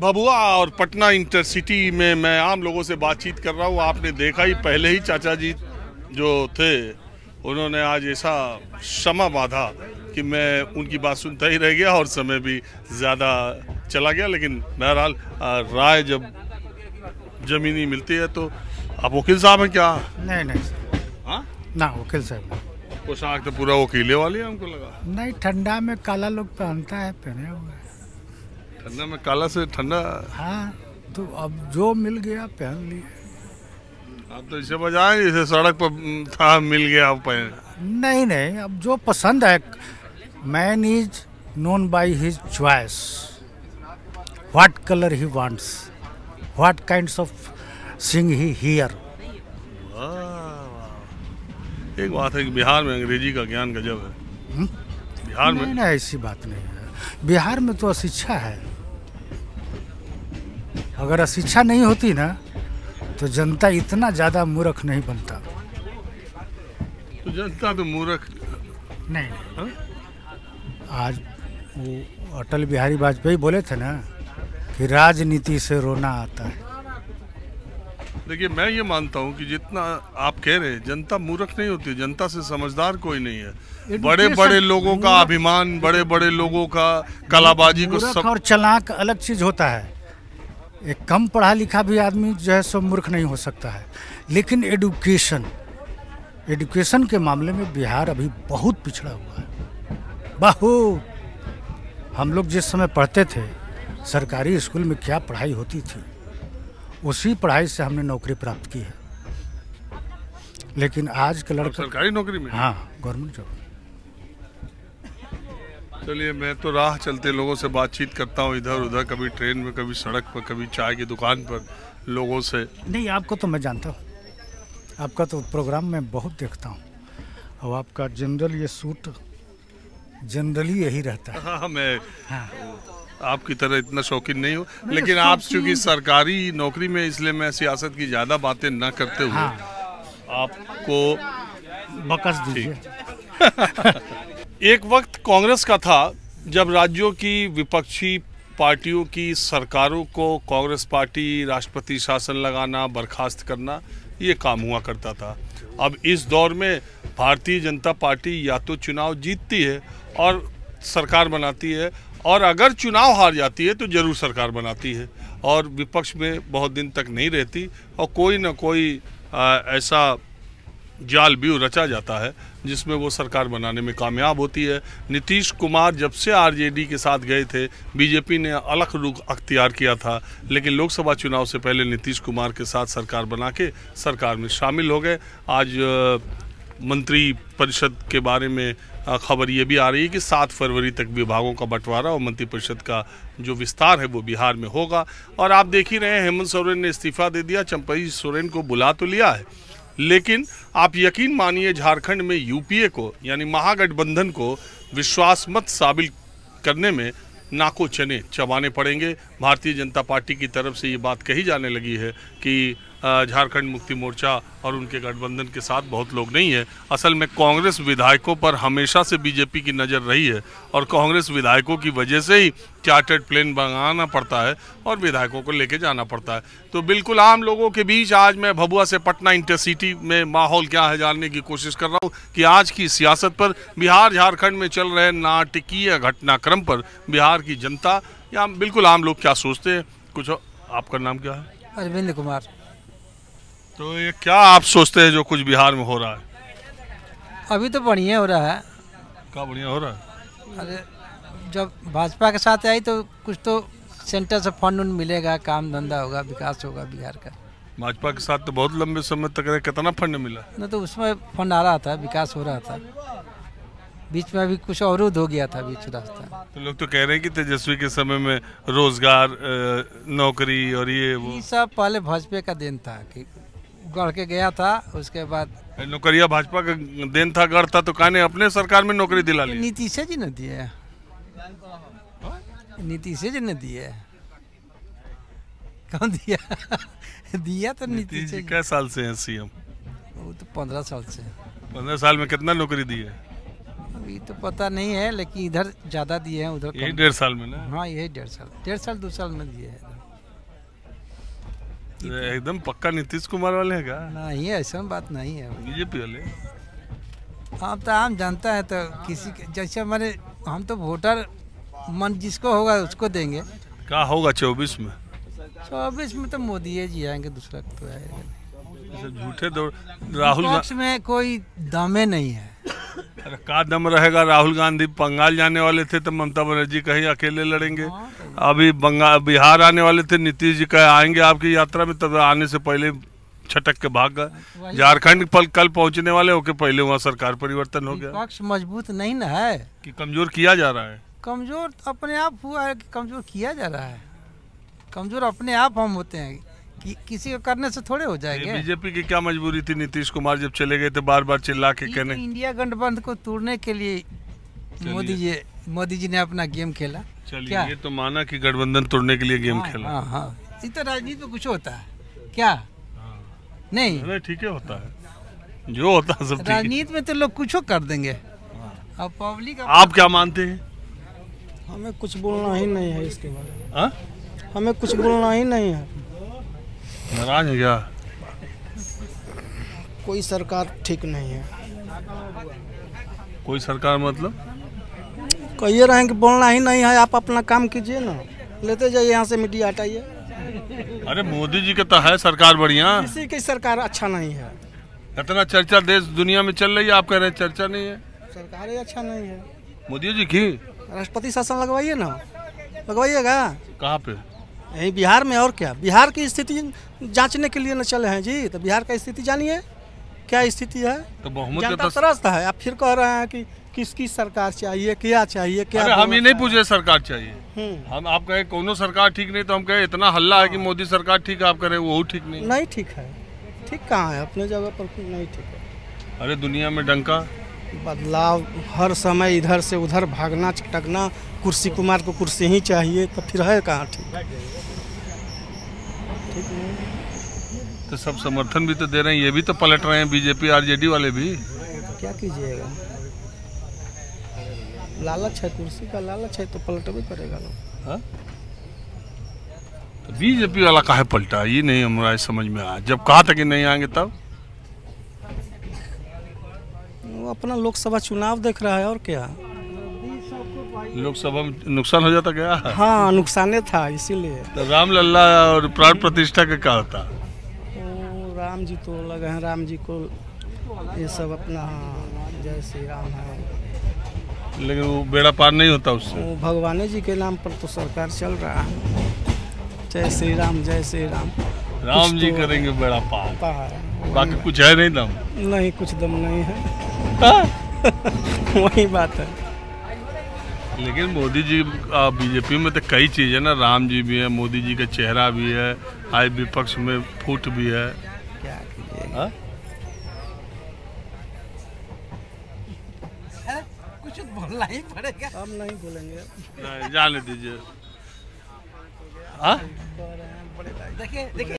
भभुआ और पटना इंटरसिटी में मैं आम लोगों से बातचीत कर रहा हूँ। आपने देखा ही, पहले ही चाचा जी जो थे उन्होंने आज ऐसा क्षमा बांधा कि मैं उनकी बात सुनता ही रह गया और समय भी ज़्यादा चला गया। लेकिन बहरहाल राय जब ज़मीनी मिलती है तो आप वकील साहब हैं क्या? नहीं सर। हाँ ना वकील साहब। पोशाक तो पूरा वकीले वाली है, हमको लगा। नहीं, ठंडा में काला लोग पहनता है, पहने हुए। ठंडा में काला से ठंडा। हाँ, तो अब जो मिल गया पहन लिए। आप तो इसे बजाएं जैसे सड़क पर था मिल गया आप पहन। नहीं, अब जो पसंद है। Man is known by his choice, what colour he wants, what kinds of thing he hear. एक बात है कि बिहार में अंग्रेजी का ज्ञान गजब है। बिहार में नहीं, ऐसी बात नहीं है। बिहार में तो अशिक्षा है। अगर अशिक्षा नहीं होती ना तो जनता इतना ज्यादा मूर्ख नहीं बनता। तो जनता तो मूर्ख नहीं। हा? आज वो अटल बिहारी वाजपेयी बोले थे ना कि राजनीति से रोना आता है। देखिए, मैं ये मानता हूँ कि जितना आप कह रहे हैं जनता मूर्ख नहीं होती, जनता से समझदार कोई नहीं है। बड़े बड़े लोगों का अभिमान, बड़े बड़े लोगों का कलाबाजी को सब। और चालाक अलग चीज होता है। एक कम पढ़ा लिखा भी आदमी जो है सो मूर्ख नहीं हो सकता है। लेकिन एडुकेशन के मामले में बिहार अभी बहुत पिछड़ा हुआ है, बहुत। हम लोग जिस समय पढ़ते थे सरकारी स्कूल में क्या पढ़ाई होती थी, उसी पढ़ाई से हमने नौकरी प्राप्त की है। लेकिन आज के लड़का सरकारी नौकरी में, हाँ, गवर्नमेंट जॉब। चलिए, मैं तो राह चलते लोगों से बातचीत करता हूँ, इधर उधर, कभी ट्रेन में, कभी सड़क पर, कभी चाय की दुकान पर लोगों से। नहीं, आपको तो मैं जानता हूँ, आपका तो प्रोग्राम में बहुत देखता हूँ। और आपका जनरल ये सूट जनरली यही रहता है। हाँ, मैं आपकी तरह इतना शौकीन नहीं हूँ, लेकिन आप चूंकि सरकारी नौकरी में, इसलिए मैं सियासत की ज़्यादा बातें न करते हुए आपको बकस दीजिए। एक वक्त कांग्रेस का था जब राज्यों की विपक्षी पार्टियों की सरकारों को कांग्रेस पार्टी राष्ट्रपति शासन लगाना, बर्खास्त करना, ये काम हुआ करता था। अब इस दौर में भारतीय जनता पार्टी या तो चुनाव जीतती है और सरकार बनाती है, और अगर चुनाव हार जाती है तो जरूर सरकार बनाती है, और विपक्ष में बहुत दिन तक नहीं रहती, और कोई ना कोई ऐसा जाल व्यूह रचा जाता है जिसमें वो सरकार बनाने में कामयाब होती है। नीतीश कुमार जब से आरजेडी के साथ गए थे, बीजेपी ने अलग रुख अख्तियार किया था, लेकिन लोकसभा चुनाव से पहले नीतीश कुमार के साथ सरकार बना के सरकार में शामिल हो गए। आज मंत्री परिषद के बारे में खबर ये भी आ रही है कि 7 फरवरी तक विभागों का बंटवारा और मंत्रिपरिषद का जो विस्तार है वो बिहार में होगा। और आप देख ही रहे हैं, हेमंत सोरेन ने इस्तीफा दे दिया, चंपई सोरेन को बुला तो लिया है, लेकिन आप यकीन मानिए झारखंड में यूपीए को, यानी महागठबंधन को विश्वास मत साबित करने में नाको चने चबाने पड़ेंगे। भारतीय जनता पार्टी की तरफ से ये बात कही जाने लगी है कि झारखंड मुक्ति मोर्चा और उनके गठबंधन के साथ बहुत लोग नहीं है। असल में कांग्रेस विधायकों पर हमेशा से बीजेपी की नज़र रही है, और कांग्रेस विधायकों की वजह से ही चार्टर्ड प्लेन बनाना पड़ता है और विधायकों को लेके जाना पड़ता है। तो बिल्कुल आम लोगों के बीच आज मैं भभुआ से पटना इंटरसिटी में माहौल क्या है जानने की कोशिश कर रहा हूँ कि आज की सियासत पर, बिहार झारखंड में चल रहे नाटकीय घटनाक्रम पर बिहार की जनता या बिल्कुल आम लोग क्या सोचते हैं। कुछ आपका नाम क्या है? अरविंद कुमार। तो ये क्या आप सोचते हैं जो कुछ बिहार में हो रहा है? अभी तो बढ़िया हो रहा है। क्या बढ़िया हो रहा है? अरे जब भाजपा के साथ आई तो कुछ तो सेंटर से फंड उन मिलेगा, काम धंधा होगा, विकास होगा बिहार का। भाजपा के साथ तो बहुत लंबे समय तक रहे, कितना फंड मिला? न तो उसमें फंड आ रहा था, विकास हो रहा था, बीच में अभी कुछ अवरुद्ध हो गया था बीच रास्ता। तो लोग तो कह रहे हैं कि तेजस्वी के समय में रोजगार, नौकरी और ये सब पहले भाजपा का देन था कि गढ़ के गया था, उसके बाद नौकरिया भाजपा का देन था, गढ़ था, तो कहने अपने सरकार में नौकरी दिला ली। नीतीश जी ने दिए, नीतीश जी ने दिए। कौन दिया? दिया तो नीतीश जी। कै साल से हैं सीएम? वो तो 15 साल से। 15 साल में कितना नौकरी दी है? अभी तो पता नहीं है, लेकिन इधर ज़्यादा दिए हैं, उधर यही कम। 1.5 साल में ना। हाँ यही 1.5 साल 2 साल में दिए हैं। एकदम पक्का नीतीश कुमार वाले हैं क्या? नहीं ऐसा बात नहीं है। बीजेपी वाले? आप तो आम जनता है, तो किसी के जैसे हमारे हम तो वोटर मन जिसको होगा उसको देंगे। क्या होगा 24 में? 24 में तो मोदी जी आएंगे, दूसरा तो आएगा नहीं। झूठे दौड़ राहुल विपक्ष में कोई दमे नहीं है। अरे का दम रहेगा? राहुल गांधी बंगाल जाने वाले थे तो ममता बनर्जी कहीं अकेले लड़ेंगे। अभी बंगाल बिहार आने वाले थे, नीतीश जी कहे आएंगे आपकी यात्रा में, तब आने से पहले छटक के भाग गए। झारखंड कल पहुंचने वाले होके पहले वहाँ सरकार परिवर्तन हो गया। विपक्ष मजबूत नहीं ना है, कि कमजोर किया जा रहा है। कमजोर अपने आप हुआ है कि कमजोर किया जा रहा है। कमजोर अपने आप हम होते हैं, किसी को करने से थोड़े हो जाएंगे। बीजेपी की क्या मजबूरी थी? नीतीश कुमार जब चले गए थे बार बार चिल्ला के कहने। इंडिया गठबंधन को तोड़ने के लिए मोदी जी ने अपना गेम खेला। चलिए ये तो माना कि गठबंधन तोड़ने के लिए गेम खेला। हाँ, ये तो राजनीति में कुछ होता है क्या? नहीं ठीक है, होता है जो होता है सब। राजनीति में तो लोग कुछ कर देंगे। अब पब्लिक आप क्या मानते हैं? हमें कुछ बोलना ही नहीं है इसके बारे में। हाँ? हमें कुछ बोलना ही नहीं है। नाराज है क्या? कोई सरकार ठीक नहीं है। कोई सरकार मतलब? कहिए रहे कि बोलना ही नहीं है, आप अपना काम कीजिए ना, लेते जाइए यहाँ से, मीडिया हटाइए। अरे मोदी जी के तो है सरकार बढ़िया। किसी की सरकार अच्छा नहीं है। इतना चर्चा देश दुनिया में चल रही है, आप कह रहे हैं चर्चा नहीं है? सरकार ही अच्छा नहीं है। मोदी जी की राष्ट्रपति शासन लगवाइए ना, लगवाइएगा। कहाँ पे? यही बिहार में। और क्या, बिहार की स्थिति जांचने के लिए न चले हैं जी, तो बिहार का स्थिति जानिए क्या स्थिति है। तो बहुमत जनता त्रस्त है। आप फिर कह रहे हैं कि किसकी सरकार चाहिए, क्या चाहिए, क्या? अरे हम ये नहीं पूछे सरकार चाहिए, हम आप कहे कोनो सरकार ठीक नहीं, तो हम कहे इतना हल्ला है कि मोदी सरकार ठीक है, आप कह रहे वो ठीक नहीं। नहीं ठीक है। ठीक कहाँ है? अपने जगह पर नहीं ठीक है। अरे दुनिया में डंका बदलाव हर समय, इधर से उधर भागना चटकना, कुर्सी कुमार को कुर्सी ही चाहिए, तो फिर है कहाँ ठीक? ठीक नहीं। तो सब समर्थन भी तो दे रहे हैं, ये भी तो पलट रहे हैं बीजेपी आरजेडी वाले भी। तो क्या कीजिएगा, लालच है, कुर्सी का लालच है, तो पलटबे करेगा लोग। तो बीजेपी वाला काहे पलटा, ये नहीं हमारा समझ में आया। जब कहा था कि नहीं आएंगे तब वो अपना लोकसभा चुनाव देख रहा है। और क्या, लोकसभा में नुकसान हो जाता क्या? हाँ नुकसाने था, इसीलिए। तो रामलला और प्राण प्रतिष्ठा का क्या होता? राम जी तो लगे हैं, राम जी को ये सब अपना जय श्री राम है, लेकिन वो बेड़ा पार नहीं होता उससे। वो भगवान जी के नाम पर तो सरकार चल रहा है। जय श्री राम, जय श्री राम। राम जी करेंगे बेड़ा पार, बाकी कुछ है नहीं दम। नहीं, कुछ दम नहीं है। वही बात है। लेकिन मोदी जी बीजेपी में तो कई चीज़ है ना, राम जी भी है, मोदी जी का चेहरा भी है, आज विपक्ष में फूट भी है। क्या कीजिएगा, कुछ बोलना ही पड़ेगा। अब नहीं बोलेंगे, जाने दीजिए। हाँ देखिए